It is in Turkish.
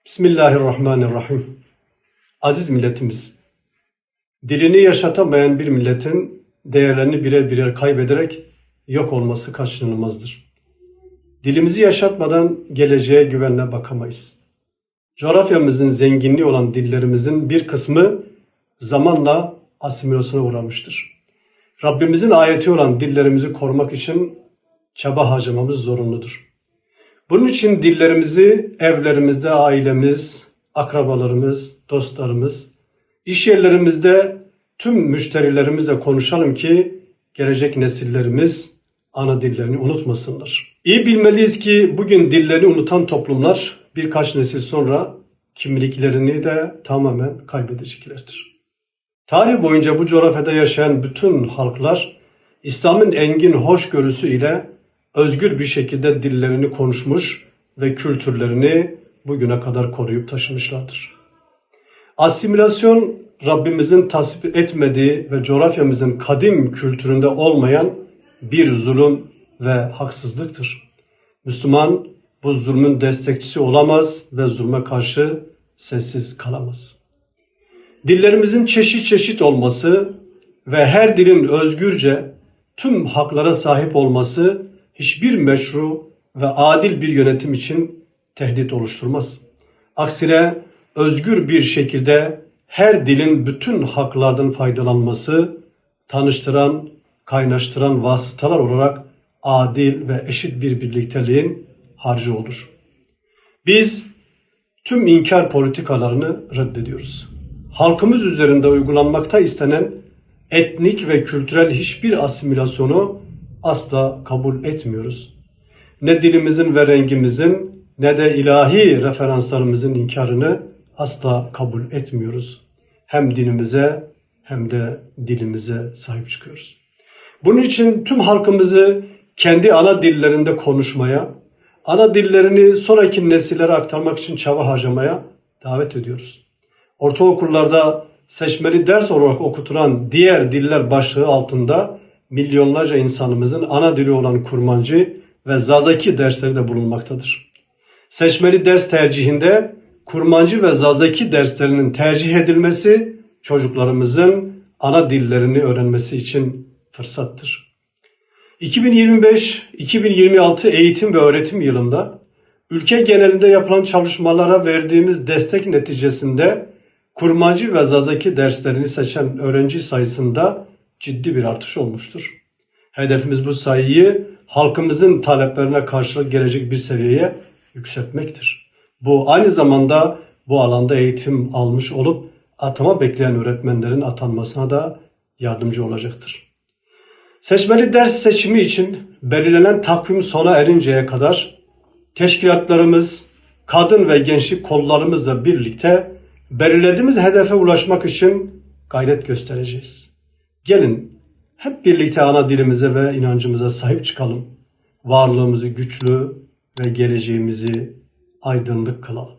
Bismillahirrahmanirrahim. Aziz milletimiz, dilini yaşatamayan bir milletin değerlerini birer birer kaybederek yok olması kaçınılmazdır. Dilimizi yaşatmadan geleceğe güvenle bakamayız. Coğrafyamızın zenginliği olan dillerimizin bir kısmı zamanla asimilasyona uğramıştır. Rabbimizin ayeti olan dillerimizi korumak için çaba harcamamız zorunludur. Bunun için dillerimizi evlerimizde ailemiz, akrabalarımız, dostlarımız, iş yerlerimizde tüm müşterilerimizle konuşalım ki gelecek nesillerimiz ana dillerini unutmasınlar. İyi bilmeliyiz ki bugün dillerini unutan toplumlar birkaç nesil sonra kimliklerini de tamamen kaybedeceklerdir. Tarih boyunca bu coğrafyada yaşayan bütün halklar İslam'ın engin hoşgörüsü ile özgür bir şekilde dillerini konuşmuş ve kültürlerini bugüne kadar koruyup taşımışlardır. Asimilasyon Rabbimizin tasvip etmediği ve coğrafyamızın kadim kültüründe olmayan bir zulüm ve haksızlıktır. Müslüman bu zulmün destekçisi olamaz ve zulme karşı sessiz kalamaz. Dillerimizin çeşit çeşit olması ve her dilin özgürce tüm haklara sahip olması hiçbir meşru ve adil bir yönetim için tehdit oluşturmaz. Aksine özgür bir şekilde her dilin bütün haklardan faydalanması, tanıştıran, kaynaştıran vasıtalar olarak adil ve eşit bir birlikteliğin harcı olur. Biz tüm inkar politikalarını reddediyoruz. Halkımız üzerinde uygulanmakta istenen etnik ve kültürel hiçbir asimilasyonu asla kabul etmiyoruz. Ne dilimizin ve rengimizin ne de ilahi referanslarımızın inkarını asla kabul etmiyoruz. Hem dinimize hem de dilimize sahip çıkıyoruz. Bunun için tüm halkımızı kendi ana dillerinde konuşmaya, ana dillerini sonraki nesillere aktarmak için çaba harcamaya davet ediyoruz. Ortaokullarda seçmeli ders olarak okutulan diğer diller başlığı altında milyonlarca insanımızın ana dili olan Kurmancı ve Zazaki dersleri de bulunmaktadır. Seçmeli ders tercihinde Kurmancı ve Zazaki derslerinin tercih edilmesi çocuklarımızın ana dillerini öğrenmesi için fırsattır. 2025-2026 eğitim ve öğretim yılında ülke genelinde yapılan çalışmalara verdiğimiz destek neticesinde Kurmancı ve Zazaki derslerini seçen öğrenci sayısında ciddi bir artış olmuştur. Hedefimiz bu sayıyı halkımızın taleplerine karşılık gelecek bir seviyeye yükseltmektir. Bu aynı zamanda bu alanda eğitim almış olup atama bekleyen öğretmenlerin atanmasına da yardımcı olacaktır. Seçmeli ders seçimi için belirlenen takvim sona erinceye kadar teşkilatlarımız, kadın ve gençlik kollarımızla birlikte belirlediğimiz hedefe ulaşmak için gayret göstereceğiz. Gelin hep birlikte ana dilimize ve inancımıza sahip çıkalım. Varlığımızı güçlü ve geleceğimizi aydınlık kılalım.